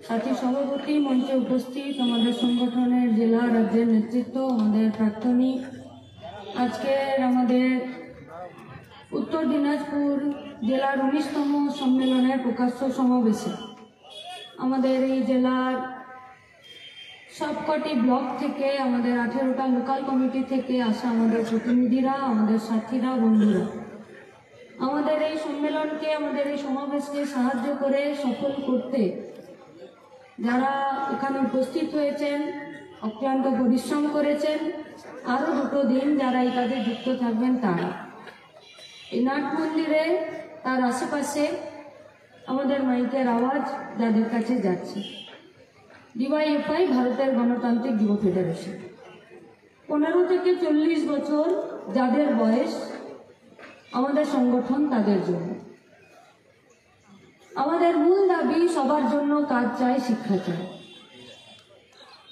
সাথী সভাপতি, মঞ্চে উপস্থিত আমাদের সংগঠনের জেলা রাজ্যের নেতৃত্ব, আমাদের প্রাক্তনী, আজকের আমাদের উত্তর দিনাজপুর জেলার 19তম সম্মেলনের প্রকাশ্য সমাবেশে আমাদের এই জেলার সবকটি ব্লক থেকে, আমাদের 18টা লোকাল কমিটি থেকে আসা আমাদের প্রতিনিধিরা, আমাদের সাথীরা, বন্ধুরা আমাদের এই সম্মেলনকে, আমাদের এই সমাবেশকে সাহায্য করে সফল করতে যারা এখানে উপস্থিত হয়েছেন, অক্লান্ত পরিশ্রম করেছেন, আরও 2 দিন যারা এই কাজে যুক্ত থাকবেন তারা, এই নাট মন্দিরে তার আশেপাশে আমাদের মাইকের আওয়াজ যাদের কাছে যাচ্ছে, ডিওয়াইএফআই ভারতের গণতান্ত্রিক যুব ফেডারেশন, 15 থেকে 40 বছর যাদের বয়স, আমাদের সংগঠন তাদের জন্য। আমাদের মূল দাবি সবার জন্য কাজ চাই, শিক্ষা চাই।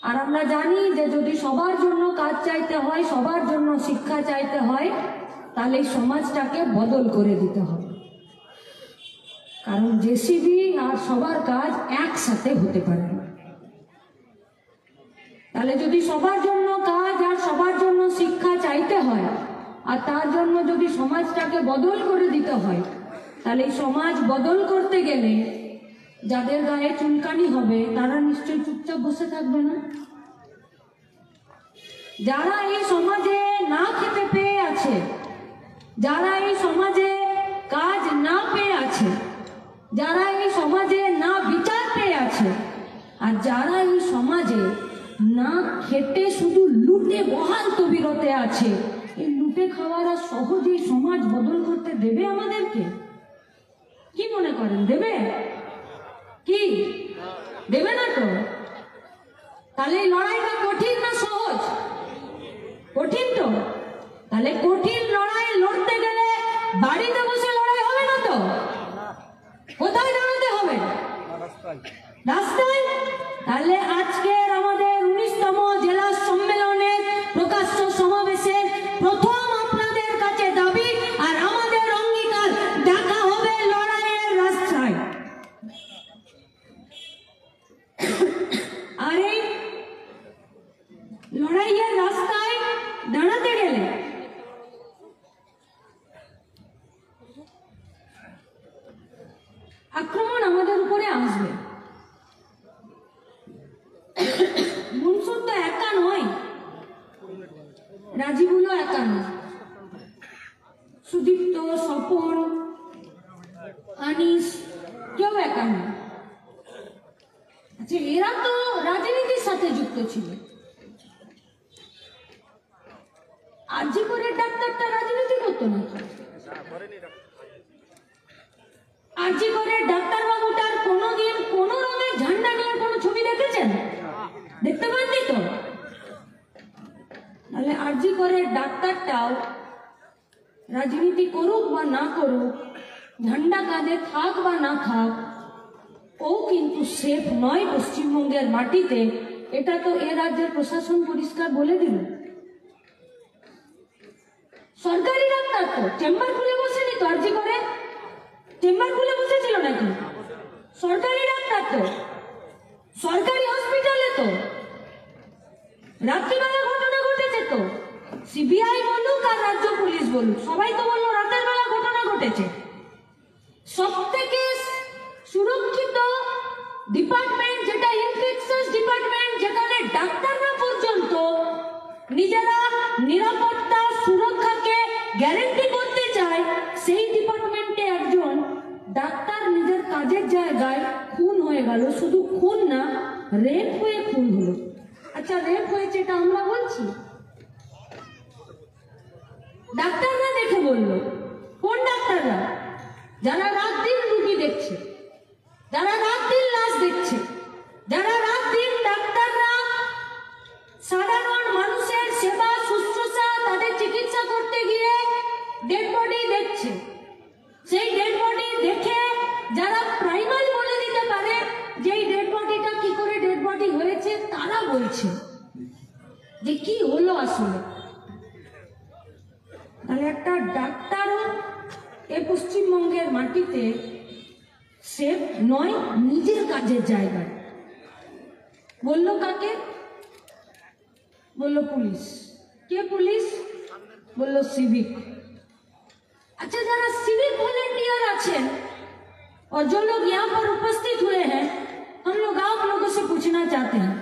আর আমরা জানি যে যদি সবার জন্য কাজ চাইতে হয়, সবার জন্য শিক্ষা চাইতে হয়, তাহলে এই সমাজটাকে বদল করে দিতে হবে। কারণ জেসিবি আর সবার কাজ একসাথে হতে পারে না। তাহলে যদি সবার জন্য কাজ আর সবার জন্য শিক্ষা চাইতে হয়, আর তার জন্য যদি সমাজটাকে বদল করে দিতে হয়, তাহলে এই সমাজ বদল করতে গেলে যাদের গায়ে চুলকানি হবে তারা নিশ্চয়ই চুপচাপ বসে থাকবে না। যারা এই সমাজে না খেতে পেয়ে আছে, যারা এই সমাজে কাজ না পেয়ে আছে, যারা এই সমাজে না বিচার পেয়ে আছে, আর যারা এই সমাজে না খেতে শুধু লুটে বহাল তবিরতে আছে, এই লুটে খাওয়ারা সহজেই সমাজ বদল করতে দেবে আমাদেরকে? কি মনে করেন, দেবে? কি দেবে না তো? তাহলে এই লড়াইটা কঠিন না সহজ? কঠিন তো। তাহলে কঠিন লড়াই লড়তে গেলে বাড়িতে বসে লড়াই হবে না তো, কোথায় দাঁড়াতে হবে? রাস্তায়। তাহলে আজকের আমাদের 19তম জেলা সম্মেলনের প্রকাশ্য সমাবেশের প্রথম আপনাদের কাছে দাবি আর আমাদের অঙ্গীকার, দেখা হবে লড়াইয়ের রাস্তায়। আর এই লড়াইয়ের রাস্তায় দাঁড়াতে গেলে আক্রমণ আমাদের উপরে আসবে। মনসুর তো একা নয়, রাজীবুলো একা নয়, সুদীপ্ত, স্বপন, আনিস কেউ একা নয়। আচ্ছা, এরা তো রাজনীতির সাথে যুক্ত ছিল। আরজি করে ডাক্তারটা রাজনীতি করতো না? আরজি করে ডাক্তার বাবুটার কোনোদিন কোনো রঙের ঝান্ডা নিয়ে কোনো ছবি দেখেছেন? দেখতে পাননি তো। তাহলে আরজি করে ডাক্তারটাও রাজনীতি করুক বা না করুক, ঝান্ডা কাঁধে থাক বা না থাক, ও কিন্তু সেফ নয় পশ্চিমবঙ্গের মাটিতে। এটা তো এ রাজ্যের প্রশাসন পরিষ্কার বলে দিল। সরকারি ডাক্তার তো চেম্বার খুলে বসেনি তো, আরজি করে চেম্বার খুলে বসেছিল নাকি? সরকারি ডাক্তার তো সরকারি হসপিটালে তো রাত্রিবেলা ঘটনা ঘটেছে তো। সিবিআই বলুক আর রাজ্য পুলিশ বলুক, সবাই তো বললো রাতের বেলা ঘটনা ঘটেছে। সব থেকে সুরক্ষিত ডিপার্টমেন্ট যেটা ইনফেকশাস ডিপার্টমেন্ট, যেখানে ডাক্তাররা পর্যন্ত নিজেরা নিরাপত্তা সুরক্ষাকে গ্যারেন্টি করতে চায়, সেই ডিপার্টমেন্টে একজন ডাক্তার নিজের কাজের জায়গায় খুন হয়ে গেল। শুধু খুন না, রেপ হয়ে খুন হলো। আচ্ছা, রেপ হয়েছে এটা আমরা বলছি? ডাক্তাররা দেখে বললো। কোন ডাক্তাররা? যারা রাত দিন রুগী দেখছে, যারা রাত দিন লাশ দেখছে, যারা রাত দিন ডাক্তাররা সাধারণ মানুষের সেবা শুশ্রূষা, তাদের চিকিৎসা করতে গিয়ে ডেড বডি দেখছে। সেই ডেড বডি দেখে যারা প্রাইমারি বলে দিতে পারে যে এই ডেড বডিটা কি করে ডেড বডি হয়েছে, তারা বলছে যে কি হলো আসলে। তাহলে একটা ডাক্তারও এ পশ্চিমবঙ্গের মাটিতে সেফ নয় নিজের কাজের জায়গায়। বললো কাকে? বললো পুলিশ। কে পুলিশ? बोलो सिविक। अच्छा, जरा सिविक वॉलंटियर आछेन और जो लोग यहाँ पर उपस्थित हुए हैं, हम लोग आप लोगों से पूछना चाहते हैं,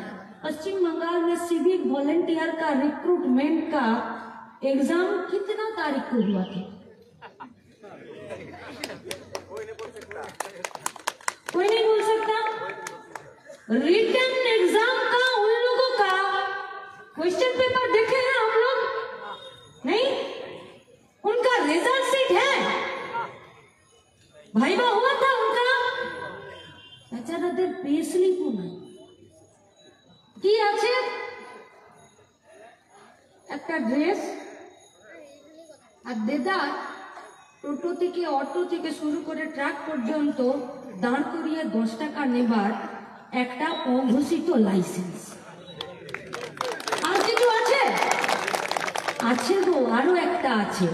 पश्चिम बंगाल में सिविक वॉलंटियर का रिक्रूटमेंट का एग्जाम कितना तारीख को हुआ था? कोई नहीं बोल सकता। रिटन एग्जाम का उन लोगों का क्वेश्चन पेपर देखे हैं हम लोग? नहीं। उनका रिजल्ट सीट है, भाईवा हुआ था उनका, বেচারাদের পে স্লিপও নাই। কি আছে? একটা ড্রেস আর দেদার টোটো থেকে অটো থেকে শুরু করে ট্রাক পর্যন্ত দাঁড় করিয়ে 10 টাকা নেবার একটা অঘোষিত লাইসেন্স। আর কিছু আছে? আছে গো, আরো একটা আছে।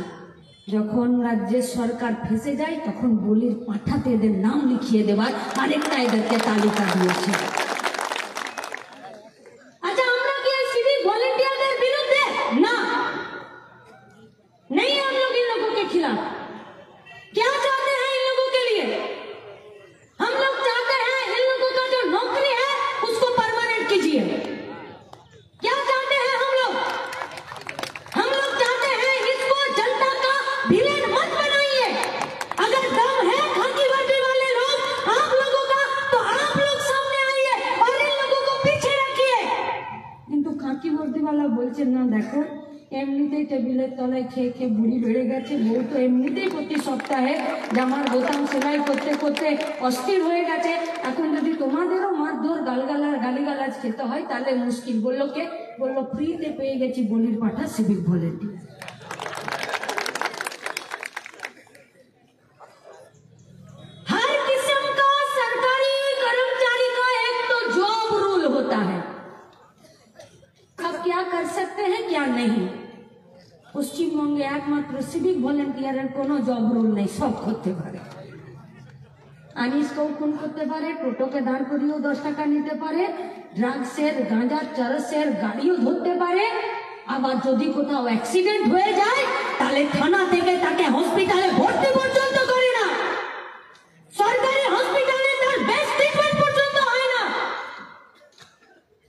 যখন রাজ্যের সরকার ফেসে যায় তখন বলির পাঠাতে এদের নাম লিখিয়ে দেবার আরেকটা এদেরকে তালিকা দিয়েছে। আচ্ছা, আমরা কি সিভিক वॉलंटियरদের বিরুদ্ধে? না, नहीं हम लोग इन लोगों के खिलाफ। क्या चाहते हैं इन लोगों के लिए? हम लोग चाहते हैं इन लोगों का जो नौकरी है उसको परमानेंट कीजिए। क्या चाहते हैं हम लोग? हम लोग चाहते हैं इसको जनता का विलेन मत बनाइए। अगर दम है खाकी वर्दी वाले लोग आप लोगों का, तो आप लोग सामने आइए और इन लोगों को पीछे रखिए। কিন্তু খাকি वर्दी वाला বলছে না, দেখো এমনিতেই টেবিলের তলায় খেয়ে খেয়ে বুড়ি বেড়ে গেছে, বউ তো এমনিতেই প্রতি সপ্তাহে জামার বোতাম সেলাই করতে করতে অস্থির হয়ে গেছে, এখন যদি তোমাদেরও মারধর গালিগালাজ খেতে হয় তাহলে মুশকিল। বললো কে? বললো ফ্রিতে পেয়ে গেছি বলির পাঠা সিভিক ভলেন্টিয়ার। हर किस्म का सरकारी कर्मचारी का एक तो जॉब रूल होता है, अब क्या कर सकते हैं क्या नहीं। পশ্চিমবঙ্গে একমাত্র সিভিক ভলেন্টিয়ারের কোনো জব রুল নেই, সব করতে পারে। আনিসকেও খুন করতে পারে, টোটোকে দাঁড় করিয়েও 10 টাকা নিতে পারে, ড্রাগসের গাঁজা চরসের গাড়িও ধরতে পারে। আবার যদি কোথাও অ্যাক্সিডেন্ট হয়ে যায় তাহলে থানা থেকে তাকে হসপিটালে ভর্তি পর্যন্ত করে না, সরকারি হসপিটালে তার বেস্ট ট্রিটমেন্ট পর্যন্ত হয় না।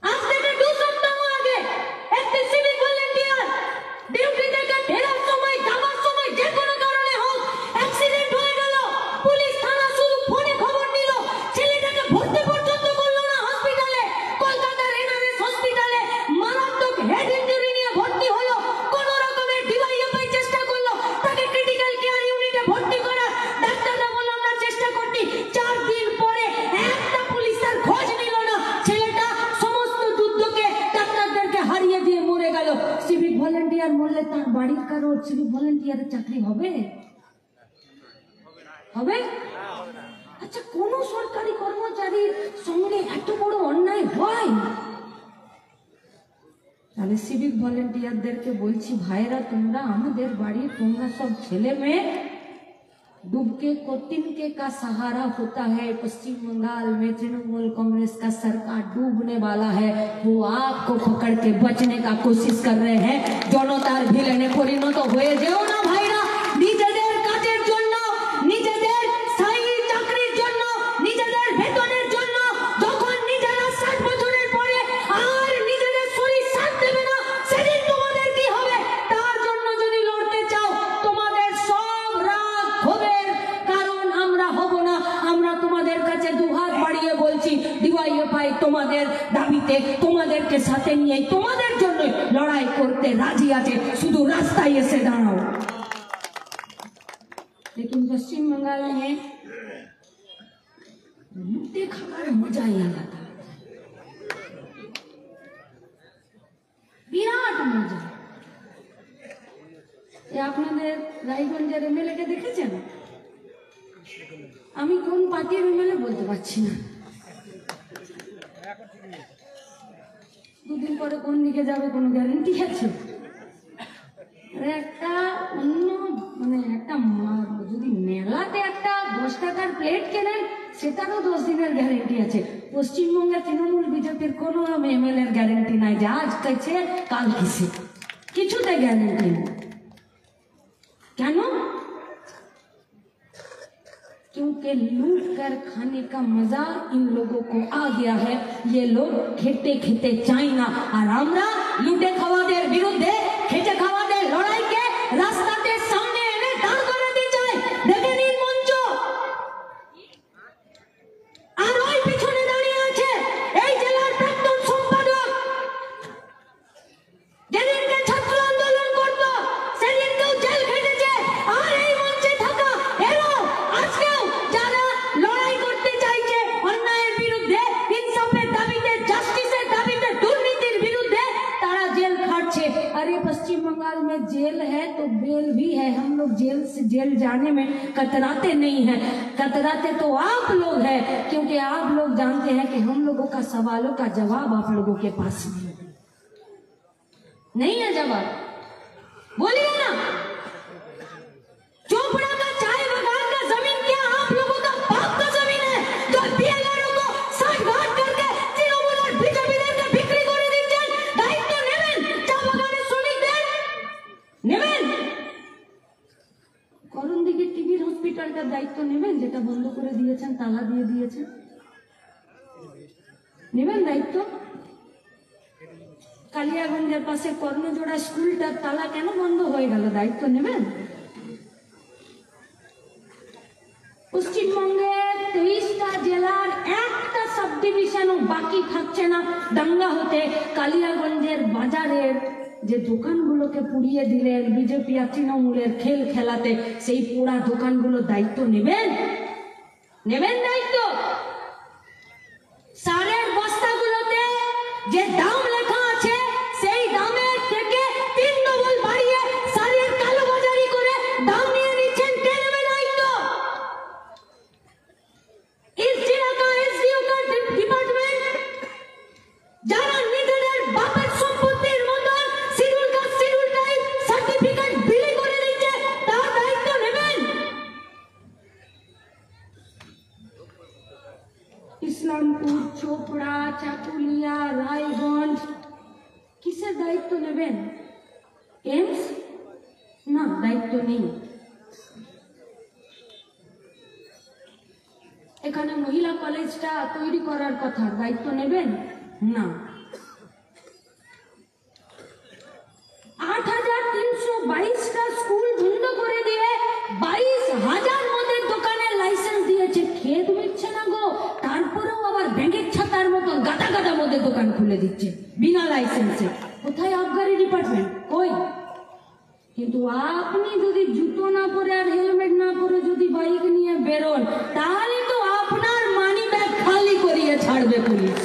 আজ থেকে 2 সপ্তাহ আগে একটি সিভিক ভলেন্টিয়ার ডিউটি থেকে ফেরার সময় যাওয়ার সময় যে কোনো কারণে হোক অ্যাক্সিডেন্ট হয়ে গেল, পুলিশ থানা শুধু ফোনে খবর নিল, ছেলেটাকে ভর্তি পর্যন্ত করলো না হসপিটালে। কলকাতার এনআরএস হসপিটালে মারাত্মক হেড ইনজুরি নিয়ে ভর্তি হলো, কোন রকমের ডিওয়াইএফআই চেষ্টা করলো তাকে ক্রিটিক্যাল কেয়ার ইউনিটে ভর্তি করার। ডাক্তাররা বলল আমরা চেষ্টা করছি, 4 দিন পরে একটা পুলিশ তার খোঁজ নিল না, ছেলেটা সমস্ত যুদ্ধকে ডাক্তারদেরকে হারিয়ে দিয়ে মরে গেল। সিভিক ভলেন্টিয়ার মরলে তার বাড়ির কারো সিভিক ভলেন্টিয়ারের চাকরি হবে? হবে? আচ্ছা, কোন সরকারি কর্মচারীর সঙ্গে এত বড় অন্যায় হয়? তাহলে সিভিক ভলেন্টিয়ারদেরকে বলছি, ভাইরা তোমরা আমাদের বাড়ির, তোমরা সব ছেলে মেয়ে डूबके को तिनके का सहारा होता है। पश्चिम बंगाल में तृणमूल कांग्रेस का सरकार डूबने वाला है, वो आपको पकड़ के बचने का कोशिश कर रहे हैं। जनतार ভিলেনে পরিণত হয়ে যেও না ভাইরা। নিজেদের কাজের জন্য, নিজেদের স্থায়ী চাকরির জন্য, নিজেদের বেতনের জন্য যখন নিজেরা 60 বছরের পরে আর নিজেদের শরীর সাথ দেবে না, সেদিন তোমাদের কি হবে? তার জন্য যদি লড়তে চাও, তোমাদের সব রাগ ক্ষোভের কারণ আমরা হব না। আমরা তোমাদের কাছে দুহাত বাড়িয়ে বলছি, ডিওয়াইএফআই তোমাদের দাবিতে, তোমাদেরকে সাথে নিয়ে তোমাদের জন্য লড়াই করতে রাজি আছে, শুধু রাস্তায় এসে দাঁড়াও। लेकिन पश्चिम बंगाल में लूटे खाবার মজা ही আলাদা, বিরাট মজা। আপনাদের রায়গঞ্জের এমএলএ কে দেখেছেন? আমি কোন পার্টির এমএলএ বলতে পারছি না, 2 দিন পরে কোন দিকে যাবে কোনো গ্যারান্টি আছে? একটা অন্য মানে একটা যদি মেলাতে একটা 10 টাকার প্লেট কেনেন, সেটারও 10 দিনের গ্যারেন্টি আছে। পশ্চিমবঙ্গে তৃণমূল বিজেপির কোনো এমএলএ এর গ্যারেন্টি নাই যে আজ কাছে কাল কিসে, কিছুতে গ্যারেন্টি নেই। কেন? क्योंकि लूट कर खाने का मजा इन लोगों को आ गया है। ये लोग खेते खेते चाइना और আমরা লুটে খাওয়াদের বিরুদ্ধে খেটে খাওয়াদের লড়াইকে রাস্তাতে সামনে এনে দাঁড় করাতে চাই। দেখে নিন মঞ্চ, আর ওই পিছনে দাঁড়িয়ে আছে এই জেলার প্রাক্তন সম্পাদক। যেদিনকে ছাত্র আন্দোলন করত সেদিনকেও জেল খেটেছে, আর এই মঞ্চে থাকা এরা আজকেও যারা লড়াই করতে চাইছে অন্যায়ের বিরুদ্ধে, ইনসাফের দাবিতে, জাস্টিসের দাবিতে, দুর্নীতির বিরুদ্ধে, তারা জেল খাটছে। अरे पश्चिम बंगाल में जेल है तो बेल भी है। हम लोग जेल से जेल जाने में कतराते नहीं हैं। कतराते तो आप लोग हैं, क्योंकि आप लोग जानते हैं कि हम लोगों का सवालों का जवाब आप लोगों के पास नहीं है। जवाब बोलिए ना। चोपड़ा का चाय बगान का जमीन क्या आप लोगों का बाप का जमीन है जो बीएलआरओ को साठगांठ करके तृणमूल और बीजेपीদের কে বিক্রি করে দিচ্ছেন? দায়িত্ব নেবেন চা বাগানের শ্রমিকদের? নেবেন? করণদিঘি টিবির হসপিটালটার দায়িত্ব নেবেন, যেটা বন্ধ করে দিয়েছেন, তালা দিয়ে দিয়েছেন? নেবেন দায়িত্ব? কালিয়াগঞ্জের পাশে কর্ণজোড়া স্কুলটার তালা কেন বন্ধ হয়ে গেল? দায়িত্ব নেবেন? পশ্চিমবঙ্গে 23টা জেলার একটা সাব ডিভিশনও বাকি থাকছে না দাঙ্গা হতে। কালিয়াগঞ্জের বাজারের যে দোকানগুলোকে পুড়িয়ে দিলেন বিজেপি আর তৃণমূলের খেল খেলাতে, সেই পোড়া দোকানগুলোর দায়িত্ব নেবেন? নেবেন দায়িত্ব? সারের বস্তাগুলোতে যে দাম লেখা আছে সেই দামের থেকে 3 ডবল বাড়িয়ে সারের কালোবাজারি করে দাম নিয়ে নিচ্ছেন। কে নেবে দায়িত্ব? इस जिला का एसडीओ का डिपार्टमेंट যারা নিজেদের বাপের সম্পত্তির মতো schedule caste schedule type certificate বিলি করে দিচ্ছে, তার দায়িত্ব নেবেন? ইসলামপুর, চোপড়া, চাকুলিয়া, রায়গঞ্জ, কিসের দায়িত্ব নেবেন? এমস? না, দায়িত্ব নেই। এখানে মহিলা কলেজটা তৈরি করার কথা, দায়িত্ব নেবেন? না। 8,322টা স্কুল বন্ধ করে দিয়ে 22,000 মদের দোকানের লাইসেন্স দিয়েছে। খেয়ে মিটছে না গো, তারপরেও আবার ব্যাংকের ছাতার মতো গাদা গাদা মদের দোকান খুলে দিচ্ছে বিনা লাইসেন্সে। কোথায় আবগারি ডিপার্টমেন্ট? কই? কিন্তু আপনি যদি জুতো না পরে আর হেলমেট না পরে যদি বাইক নিয়ে বেরোন, তাহলে তো আপনার মানি ব্যাগ খালি করিয়ে ছাড়বে পুলিশ,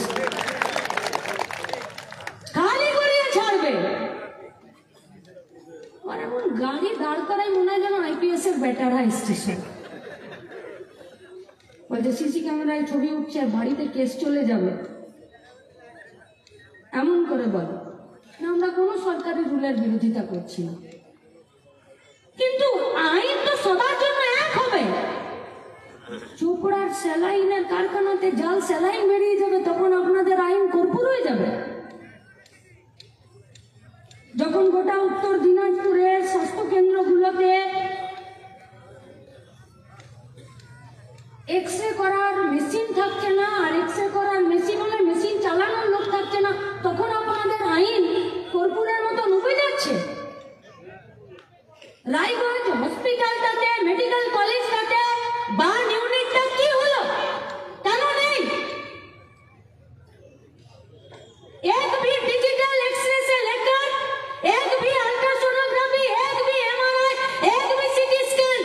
খালি করিয়ে ছাড়বে। আর এমন গাড়ি দাঁড় করাই মনে হয় যেন আইপিএস এর বেটারা স্টেশন। বলছে সিসি ক্যামেরায় ছবি উঠছে, বাড়িতে কেস চলে যাবে, এমন করে বলে। না, আমরা কোনো সরকারি রুলের বিরোধিতা করছি না, কিন্তু আইন তো সবার জন্য এক হবে। চোপড়ার স্যালাইনের কারখানাতে জাল স্যালাইন বেরিয়ে যাবে, তখন আপনাদের আইন কর্পূর হয়ে যাবে। যখন গোটা উত্তর দিনাজপুরের স্বাস্থ্য কেন্দ্রগুলোতে এক্সরে করার মেশিন থাকছে না, আর এক্সরে করার মেশিন হলে মেশিন চালানোর লোক থাকছে না, তখন আপনাদের আইন কর্পূরের মতো ডুবে যাচ্ছে। রায়গঞ্জ হসপিটালটাতে, মেডিকেল কলেজটাতে বার্ন ইউনিটটা কি হলো? কেন নেই? एक भी डिजिटल एक्सरे से लेकर एक भी अल्ट्रासोनोग्राफी, एक भी एमआरआई, एक भी सीटी स्कैन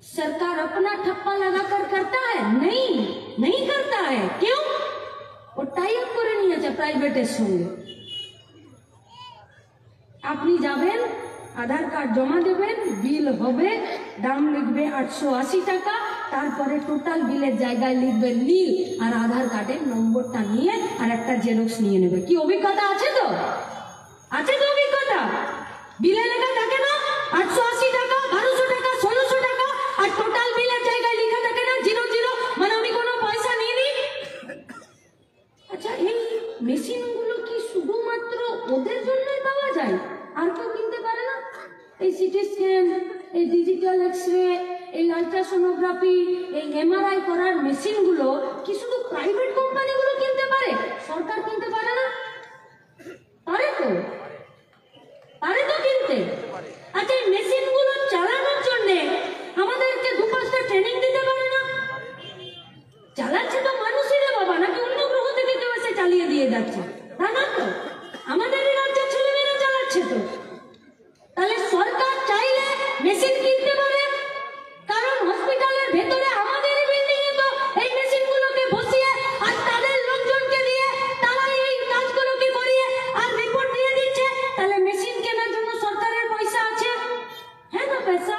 सरकार अपना ठप्पा लगाकर करता है? नहीं, नहीं करता है। क्यों? वो टाई अप করে নিয়েছে প্রাইভেটের সঙ্গে। আপনি যাবেন, আধার কার্ড জমা দেবেন, বিল হবে, দাম লিখবে 880 টাকা, তারপরে টোটাল বিলের জায়গায় লিখবে নীল, আর আধার কার্ডের নম্বরটা নিয়ে আর একটা জেরক্স নিয়ে নেবে। কি অভিজ্ঞতা আছে? তো আছে তো অভিজ্ঞতা। বিলে লেখা থাকে না 880 টাকা, 1200 টাকা, 1600 টাকা, আর টোটাল বিলের জায়গায় লেখা থাকে আল্ট্রাসোনোগ্রাফি, এই এমআরআই করার মেশিনগুলো কি শুধু প্রাইভেট কোম্পানিগুলো কিনতে পারে, সরকার কিনতে পারে না? পারে তো, পারে তো কিনতে। আচ্ছা, এই মেশিনগুলো চালানোর জন্য আমাদেরকে 2-5টা ট্রেনিং দিতে পারে না? চালাচ্ছে তো মানুষই রে বাবা, নাকি অন্য গ্রহ থেকে কেউ এসে চালিয়ে দিয়ে যাচ্ছে? তা না তো, আমাদেরই রাজ্যের ছেলেমেয়েরা চালাচ্ছে তো। তাহলে সরকার চাইলে মেশিন কিনতে পারে, কারণ হসপিটালের ভেতরে আমাদেরই বিল্ডিং এ তো এই মেশিনগুলোকে বসিয়ে আর তাদের লোকজনকে দিয়ে তারাই এই কাজগুলোকে করিয়ে আর রিপোর্ট দিয়ে দিচ্ছে। তাহলে মেশিন কেনার জন্য সরকারের পয়সা আছে, হ্যাঁ না? पैसा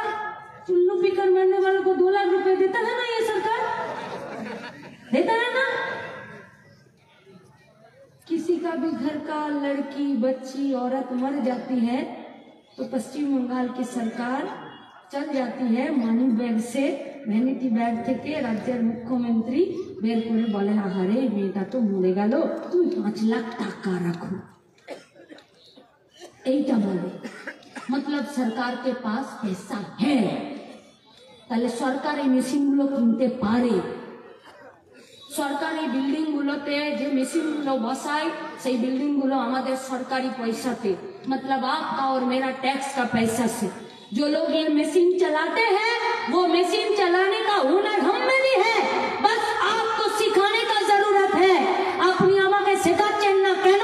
चुल्लू पीकर मरने वालों को 2 लाख रुपए देता है ना ये सरकार, देता है ना? किसी का भी घर का लड़की बच्ची औरत मर जाती है तो पश्चिम बंगाल की सरकार चल जाती है मानी बैग से, ভ্যানিটি ব্যাগ থেকে রাজ্যের মুখ্যমন্ত্রী বের করে বলে, আহারে মেয়েটা তো মরে গেল, তুমি 5 লাখ টাকা রাখো। এইটা বলে, मतलब सरकार के पास पैसा है। তাহলে সরকার এই মেশিনগুলো কিনতে পারে। সরকারি বিল্ডিংগুলোতে যে মেশিনগুলো বসায় সেই বিল্ডিংগুলো আমাদের সরকারি পয়সাতে, मतलब आपका और मेरा टैक्स का पैसा से। जो लोग ये मशीन चलाते हैं वो मशीन चलाने का हुनर हम में भी है, बस आपको सिखाने का जरूरत है। আপনি আমাকে শেখাচ্ছেন না কেন?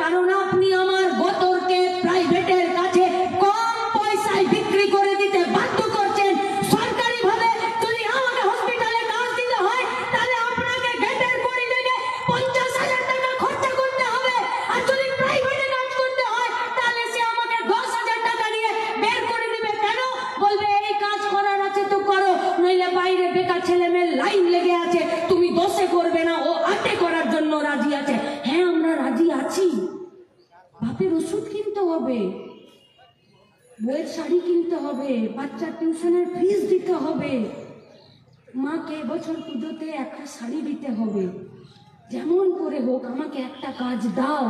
কারণ আপনি আমার বোতলকে প্রাইভেটের কাছে কম পয়সায় বিক্রি করে দিতে বাধ্য করছেন। সরকারি ভাবে যদি আমাকে হসপিটালে কাজ দিতে হয় তাহলে আপনাকে গেটের পরিবেশে 50,000 টাকা খরচা করতে হবে, আর যদি প্রাইভেটে কাজ করতে হয় তাহলে সে আমাকে 10,000 টাকা দিয়ে বের করে দিবে। কেন? বলবে এই কাজ করার আছে তো করো, নইলে বাইরে বেকার ছেলে মেয়ে লাইন লেগে আছে, তুমি দোষে করবে না, ও আটে করার জন্য রাজি আছে। হ্যাঁ, আমরা রাজি আছি। বাপের ওষুধ কিনতে হবে, বইয়ের শাড়ি কিনতে হবে, বাচ্চার টিউশনের ফিস দিতে হবে, মাকে বছর পুজোতে একটা শাড়ি দিতে হবে। যেমন করে হোক আমাকে একটা কাজ দাও।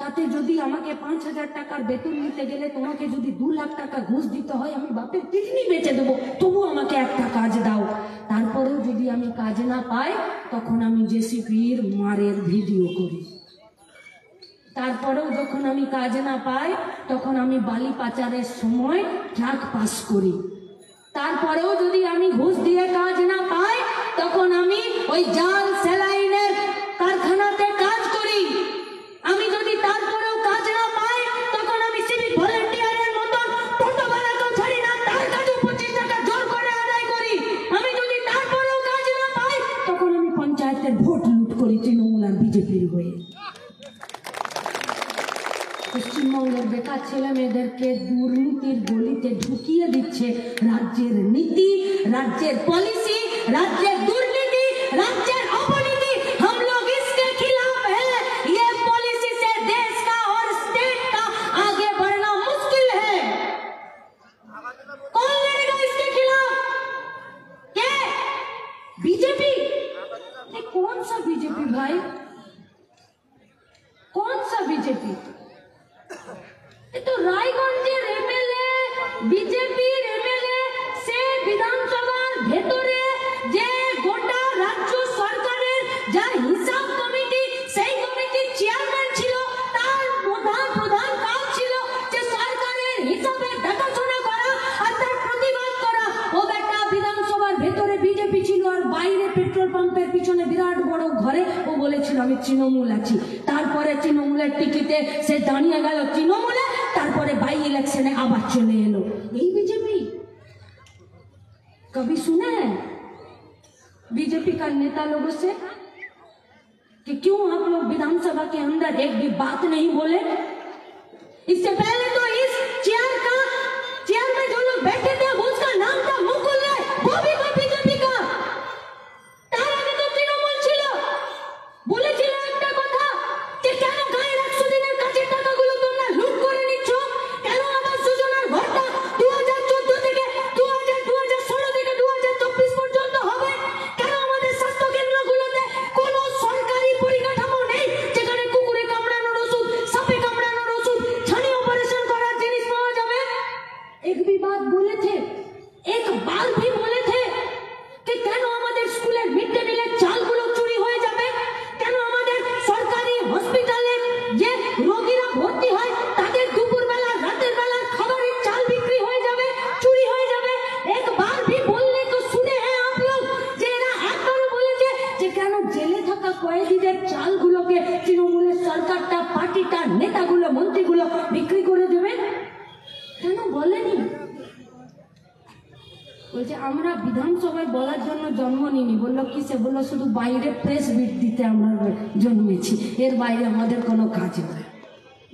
তাতে যদি আমাকে 5,000 টাকার বেতন নিতে গেলে তোমাকে যদি 2 লাখ টাকা ঘুষ দিতে হয়, আমি বাপের কিডনি বেচে দেবো, তবু আমাকে একটা কাজ দাও। তারপরেও যদি আমি কাজ না পাই তখন আমি জেসিপির মারের ভিডিও করি। তারপরেও যখন আমি কাজ না পাই তখন আমি বালি পাচারের সময় ট্রাক পাস করি। তারপরেও যদি আমি ঘুষ দিয়ে কাজ না পাই তখন আমি ওই জাল সেলাইনের কারখানাতে কাজ করি। আমি যদি তারপরেও কাজ না পাই তখন আমি সিভিক ভলেন্টিয়ারের মতন টোটোওয়ালাকেও ছাড়ি না, তার কাছে 25 টাকা জোর করে আদায় করি। আমি যদি তারপরেও কাজ না পাই তখন আমি পঞ্চায়েতের ভোট লুট করি তৃণমূল আর বিজেপির হয়ে। পশ্চিমবঙ্গের বেকার ছেলে মেয়েদেরকে দুর্নীতির গলিতে ঢুকিয়ে দিচ্ছে রাজ্যের নীতি, রাজ্যের পলিসি, রাজ্যের দুর্নীতি, রাজ্যের অপনীতি। हम लोग इसके खिलाफ है। ये पॉलिसी से देश का और स्टेट का आगे बढ़ना मुश्किल है। कौन लड़ेगा इसके खिलाफ? क्या? बीजेपी? कौन सा बीजेपी भाई, कौन सा बीजेपी? तो রায়গঞ্জের এমএলএ, বিজেপির এমএলএ সে বিধানসভার ভেতরে যে গোটা রাজ্য সরকারের যা হিসাব কমিটি, সেই কমিটির চেয়ারম্যান ছিল, তার প্রধান কাজ ছিল যে সরকারের হিসাবে দেখাশোনা করা আর তার প্রতিবাদ করা। ও বেটা বিধানসভার ভেতরে বিজেপি ছিল আর বাইরে পেট্রোল পাম্পের পিছনে বিরাট বড় ঘরে ও বলেছিল আমি তৃণমূল আছি। তারপরে তৃণমূলের টিকিটে সে দাঁড়িয়ে গেল তৃণমূলে, তারপরে बाई इलेक्शन आबाद चले एलो। यही बीजेपी कभी सुने हैं बीजेपी का नेता लोगों से कि क्यों आप लोग विधानसभा के अंदर एक भी बात नहीं बोले? इससे पहले तो इस चेयर में जो लोग बैठे थे वो उसका नाम था मुकुल राय, वो भी बीजेपी का। तार आगे तो तृणमूल ছিল, বলেছিল একটা কথা যে কেন গায়ের 100 দিনের কাজের টাকাগুলো তোমরা লুট করে নিচ্ছ, কেন আবাস যোজনার ঘরটা 2014 থেকে 2016 থেকে 2024 পর্যন্ত হবে, কেন আমাদের স্বাস্থ্য কেন্দ্রগুলোতে কোনো সরকারি পরিকাঠামো নেই যেখানে কুকুরে কামড়ানোর ওষুধ, সাপে কামড়ানোর ওষুধ, ছানি অপারেশন পার্টিটার নেতাগুলো মন্ত্রীগুলো বিক্রি করে দেবে? কেন বলেনি? বলছে আমরা বিধানসভায় বলার জন্য জন্ম নিইনি। বললো কিসে? বললো শুধু বাইরে প্রেস বিট দিতে আমরা জন্মেছি, এর বাইরে আমাদের কোনো কাজ নেই।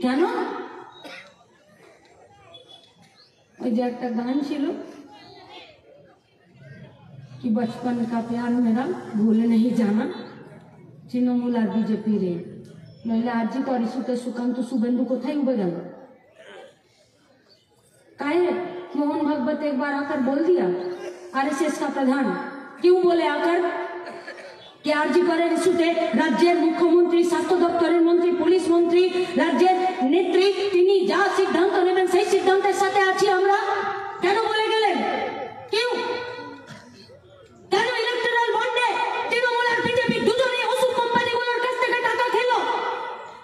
কেন? ওই যে একটা গান ছিল कि बचपन का प्यार मेरा भूल नहीं जाना, तृणमूल और बीजेपी रे। नইলে आरजी कर इशूते सुकांत शुभेंदु कोথায় उबे गल? काहे मोहन भागवत एक बार आकर बोल दिया आरएसएस का प्रधान, क्यों बोले आकर कि आरजी करेर इशूते राज्येर मुख्यमंत्री, स्वास्थ्य दफ्तरेर मंत्री, पुलिस मंत्री, राज्येर नेत्री तिनी जा सिद्धांत नेবেন সেই সিদ্ধান্তের সাথে আছি আমরা। কেন বলে গেলেন? क्यों? কেন ইলেকট্রাল বন্ডে তৃণমূল আর বিজেপি দুজনেই ওষুধ কোম্পানিগুলোর কাছ থেকে টাকা খেলো?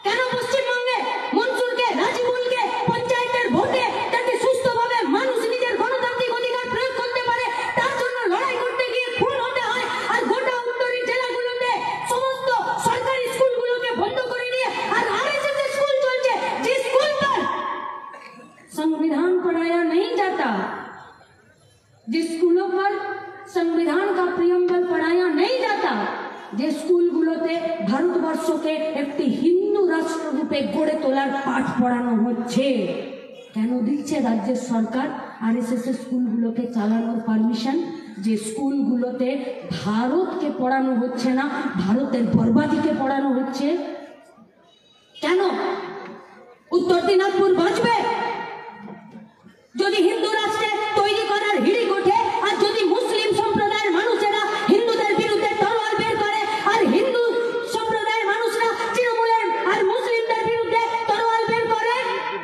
কেন পশ্চিমবঙ্গে মনসুরকে, রাজিবুলকে পঞ্চায়েতের ভোটে যাতে সুস্থভাবে মানুষ নিজের গণতান্ত্রিক অধিকার প্রয়োগ করতে পারে তার জন্য লড়াই করতে গিয়ে খুন হতে হয়, আর গোটা উত্তরি জেলাগুলোতে সমস্ত সরকারি স্কুলগুলোকে বন্ধ করে দিয়ে আর आरएसएस स्कूल चलছে, যে स्कूल पर संविधान पढ़ाया नहीं जाता, जिस स्कूलों पर संविधान का प्रियम्बल पढ़ाया नहीं जाता, যে স্কুলগুলোতে ভারতবর্ষকে একটি হিন্দু রাষ্ট্র রূপে গড়ে তোলার পাঠ পড়ানো হচ্ছে, কেন দিচ্ছে রাজ্যের সরকার আরএসএস স্কুলগুলোকে চালানোর পারমিশন? যে স্কুলগুলোতে ভারতকে পড়ানো হচ্ছে না, ভারতের বরবাদিকে পড়ানো হচ্ছে। কেন? উত্তর দিনাজপুর বাঁচবে যদি হিন্দু রাষ্ট্রে তৈরি করার হিড়িক ওঠে, আর যদি মুসলিম সম্প্রদায়ের মানুষেরা হিন্দুদের বিরুদ্ধে তরোয়াল বের করে, আর হিন্দু সম্প্রদায়ের মানুষরা তৃণমূলের আর মুসলিমদের বিরুদ্ধে তরোয়াল বের করে,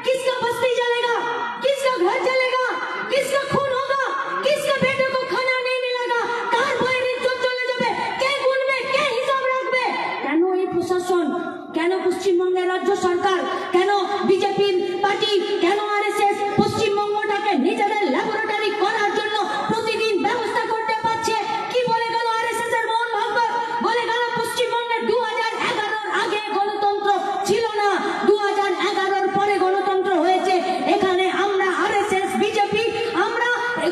किसका बस्ती जलेगा, किसका घर जलेगा, किसका खून होगा, किसके बेटे को खाना नहीं मिलेगा, কার বইয়ের ইজ্জত চলে যাবে, কে গুনবে, কে হিসাব রাখবে? কেন এই প্রশাসন, কেন পশ্চিমবঙ্গের রাজ্য সরকার, কেন বিজেপির পার্টি, কেন আরএসএস পশ্চিমবঙ্গটাকে নিজেদের ল্যাবরেটরি করার জন্য প্রতিদিন ব্যবস্থা করতে পারছে? কি বলে গেল আরএসএস এর মোহন ভাগবত? বলে গেল পশ্চিমবঙ্গে 2011-র আগে গণতন্ত্র ছিল না, 2011-র পরে গণতন্ত্র হয়েছে। এখানে আমরা আরএসএস বিজেপি আমরা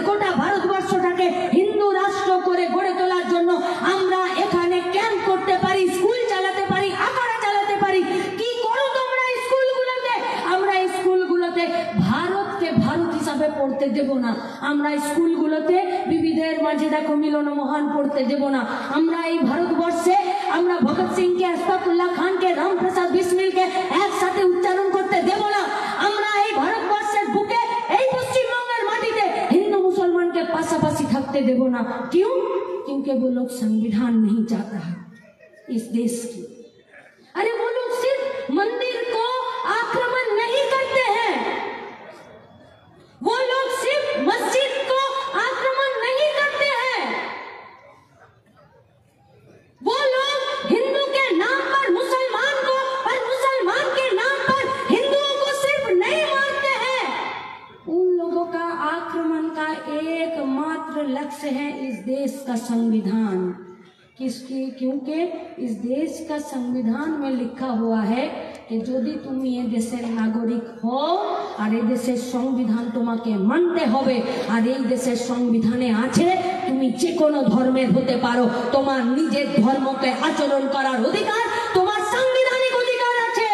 গোটা ভারতবর্ষটাকে হিন্দু রাষ্ট্র করে গড়ে তোলার জন্য আমরা এখানে ক্যাম্প করতে পারি, স্কুল চালাতে পারি, আখড়া চালাতে পারি। কি করো তোমরা স্কুলগুলোতে? আমরা স্কুলগুলোতে ভারতকে ভারত হিসাবে পড়তে দেব না, আমরা স্কুলগুলোতে বিবিধের মাঝে দেখো মিলন মহান পড়তে দেব না, আমরা এই ভারতবর্ষে আমরা ভগৎ সিংকে, আশফাকুল্লাহ খানকে, রামপ্রসাদ বিসমিলকে একসাথে উচ্চারণ করতে দেব না, আমরা এই ভারতবর্ষের বুকে এই পশ্চিমবঙ্গের মাটিতে হিন্দু মুসলমানকে পাশাপাশি থাকতে দেব না। क्यों? क्योंकि वो लोग संविधान नहीं चाहता है इस देश की। अरे वो लोग सिर्फ मंदिर को आक्रमण नहीं करते हैं, वो लोग सिर्फ मस्जिद को आक्रमण नहीं करते हैं, वो लोग हिंदू के नाम पर मुसलमान को और मुसलमान के नाम पर हिंदुओं को सिर्फ नहीं मारते हैं। उन लोगों का आक्रमण का एकमात्र लक्ष्य है इस देश का संविधान। किसकी? क्योंकि इस देश का संविधान में लिखा हुआ है कि यदि तुम ये देशेर नागरिक हो और ये देशेर संविधान तुम्हें मानते होबे, और ये देशेर संविधाने आछे तुमी जे कोनो धर्मेर होते पारो, तुम्हार निजेर धर्मके आचरण करार अधिकार तुम्हार संविधानिक अधिकार आछे।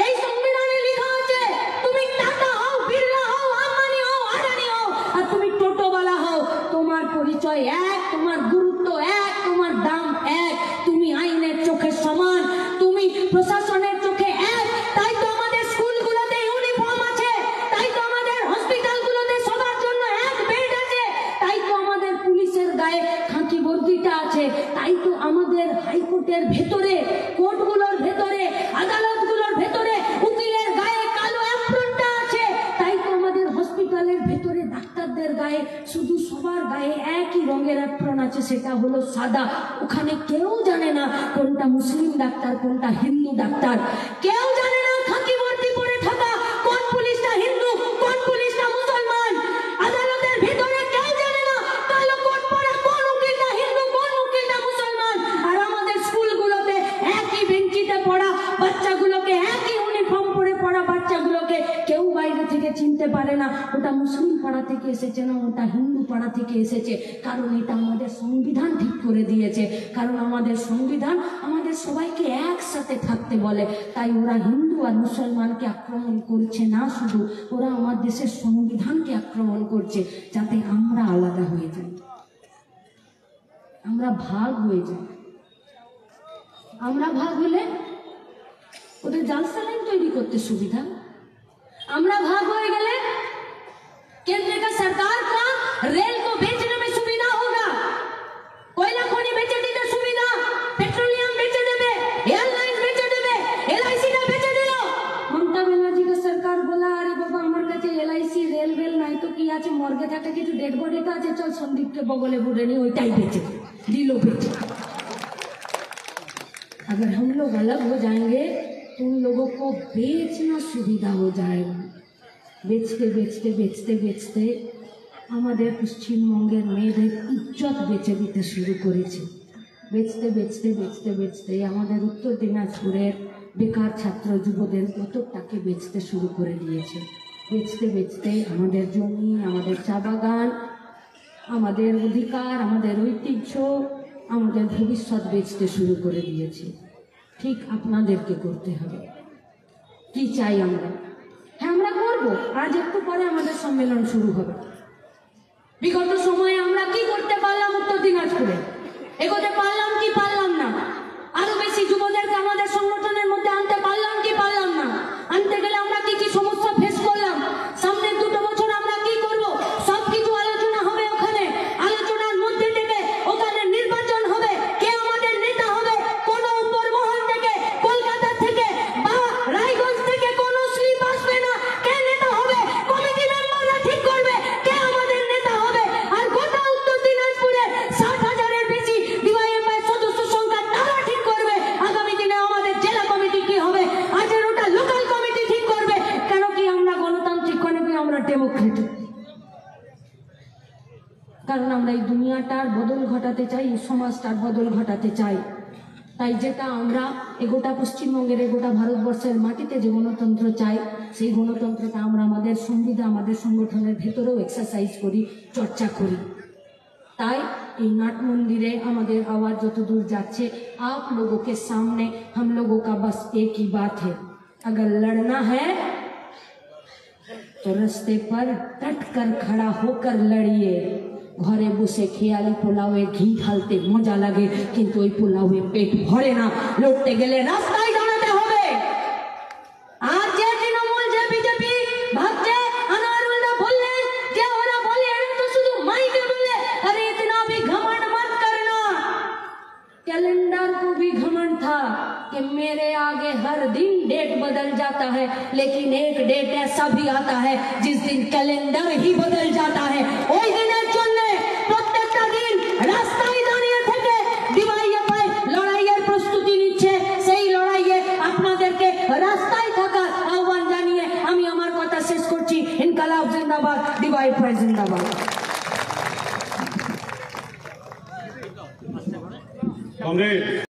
এই সংবিধানে লেখা আছে তুমি টাটা হও, বিড়লা হও, আম্বানি হও, আদানি হও, আর তুমি টোটোওয়ালা হও, তোমার পরিচয় এক, তোমার গুরুত্ব এক, তোমার দাম এক, তুমি আইনের চোখে সমান, তুমি প্রশাসনের চোখে এক। তাই তো আমাদের স্কুলগুলোতে ইউনিফর্ম আছে, তাই তো আমাদের হসপিটালগুলোতে সবার জন্য এক বেড আছে, তাই তো আমাদের পুলিশের গায়ে খাকি বর্দিটা আছে, তাই তো আমাদের হাইকোর্টের ভেতরে, কোর্টগুলোর ভেতরে, আদালতগুলোর ভেতরে উকিলের গায়ে কালো অ্যাপ্রনটা আছে, তাই তো আমাদের হসপিটালের ভেতরে ডাক্তারদের গায়ে শুধু সবার গায়ে একই রঙের অ্যাপ্রন আছে, সেটা হলো সাদা। ওখানে কেউ জানে না কোনটা মুসলিম ডাক্তার, কোনটা হিন্দু ডাক্তার, কেউ জানে না খাকি বর্দি পরে থাকা কোন পুলিশটা হিন্দু, কোন পুলিশটা মুসলমান। আদালতের ভেতরে কেউ জানে না কালো কোট পরা কোন উকিলটা হিন্দু, কোন উকিলটা মুসলমান। আর আমাদের স্কুলগুলোতে একই বেঞ্চিতে পড়া বাচ্চাগুলোকে একই ওটা মুসলিম পাড়া থেকে এসেছে না, ওটা হিন্দু পাড়া থেকে এসেছে, কারণ এটা আমাদের সংবিধান ঠিক করে দিয়েছে। কারণ আমাদের সংবিধান আমাদের সবাইকে একসাথে থাকতে বলে। তাই ওরা হিন্দু আর মুসলমানকে আক্রমণ করছে না, শুধু ওরা আমার দেশের সংবিধানকে আক্রমণ করছে, যাতে আমরা আলাদা হয়ে যাই, আমরা ভাগ হয়ে যাই। আমরা ভাগ হলে ওদের জালসালাইন তৈরি করতে সুবিধা। আমরা भाग हो गए केंद्र का सरकार का रेल को बेचने में सुविधा होगा, कोयला खनि बेचे देने सुविधा, पेट्रोलियम बेचे देवे, एयरलाइन बेचे देवे, एलआईसी का बेचे दिलो। ममता बनर्जी का सरकार बोला अरे बाबा আমার কাছে এলআইসি রেলওয়ে নাই তো কি আছে, মর্গে থাকে কিছু ডেড বডিটা আছে, চল সন্দীপকে বগলে বুড়ে নি, ওইটাই বেচে দিলো बेचे। अगर हम लोग अलग हो जाएंगे तो उन लोगों को बेचना सुविधा हो जाएगा। बेचते बेचते बेचते बेचते हमारे पश्चिमबंगेर मेয়েদের इज्जत बेचे दिते शुरू करेছে। बेचते बेचते बेचते बेचते हमारे उत्तर दिनाजपुरेर बेकार छात्र युवদের কতটাকে बेचते शुरू করে দিয়েছে। बेचते बेचते हमारे जमी, हमारे चा बागान, हमारे अधिकार, हमारे ঐতিহ্য, हमारे भविष्यत बेचते शुरू করে দিয়েছে। ঠিক আপনাদেরকে করতে হবে। কি চাই আমরা? হ্যাঁ আমরা করব। আজ একটু পরে আমাদের সম্মেলন শুরু হবে। বিগত সময়ে আমরা কি করতে পারলাম উত্তর দিনাজপুরে? এগোতে পারলাম কি পারলাম না? আরো বেশি যুবদেরকে আমাদের সংগঠনের মধ্যে আনতে পারলাম কি পারলাম না? আনতে গেলে আমরা কি কি সমস্যা ফেস করলাম? সামনের 2 বছর আমরা কি করব? সব কিছু আলোচনা হবে ওখানে। আলোচনার মধ্যে থেকে ওখানে নির্বাচন হবে। কে আমাদের নেতা হবে? কোন উপর মহল থেকে, কলকাতা থেকে বা রায়গঞ্জ থেকে কোনো স্লিপ আসবে না। কে নেতা হবে? কমিটি মেম্বাররা ঠিক করবে কে আমাদের নেতা হবে। আর গোটা উত্তর দিনাজপুরে 60,000-এর বেশি ডিওয়াইএফআই সদস্য সংখ্যা তারা ঠিক করবে আগামী দিনে আমাদের জেলা কমিটি কি হবে। আজের ওটা লোকাল কমিটি ঠিক করবে। কেন কি আমরা গণতান্ত্রিক, কেন কি আমরা ডেমোক্রেটিক? কারণ আমরা এই দুনিয়াটার বদল ঘটাতে চাই, এই সমাজটার বদল ঘটাতে চাই। তাই যেটা আমরা এগোটা পশ্চিমবঙ্গের, এগোটা ভারতবর্ষের মাটিতে যে গণতন্ত্র চাই, সেই গণতন্ত্রটা আমরা আমাদের সংবিধান, আমাদের সংগঠনের ভেতরেও এক্সারসাইজ করি, চর্চা করি। তাই এই नाट मंदिरे हमारे आवाज जो दूर जाच्छे, आप लोगों के सामने हम लोगों का बस एक ही बात है, अगर लड़ना है तो रास्ते पर डट कर खड़ा होकर लड़िए। घरे बसे खेयाली पोलावे घी ढालते मजा लागे, किन्तु ओई पोलावे पेट भरे ना, लड़ते गेले रास्ताय दाঁড়াতে হবে। আর যে তৃণমূল, যে বিজেপি ভাবছে আনোয়ারুল্লাহ বললেন যে ওরা বলে এরা তো শুধু মাইকে বলে, अरे इतना भी घमंड मत करना। कैलेंडर को भी घमंड था कि मेरे आगे हर दिन डेट बदल जाता है, लेकिन एक डेट ऐसा भी आता है जिस दिन कैलेंडर ही बदल जाता है। ওই দিনের জন্য প্রত্যেকটা দিন রাস্তায় দাঁড়িয়ে থেকে ডিওয়াইএফআই লড়াইয়ের প্রস্তুতি নিচ্ছে। সেই লড়াইয়ে আপনাদেরকে রাস্তায় থাকার আহ্বান জানিয়ে আমি আমার কথা শেষ করছি। ইনকালাব জিন্দাবাদ, ডিওয়াইএফআই জিন্দাবাদ। कांग्रेस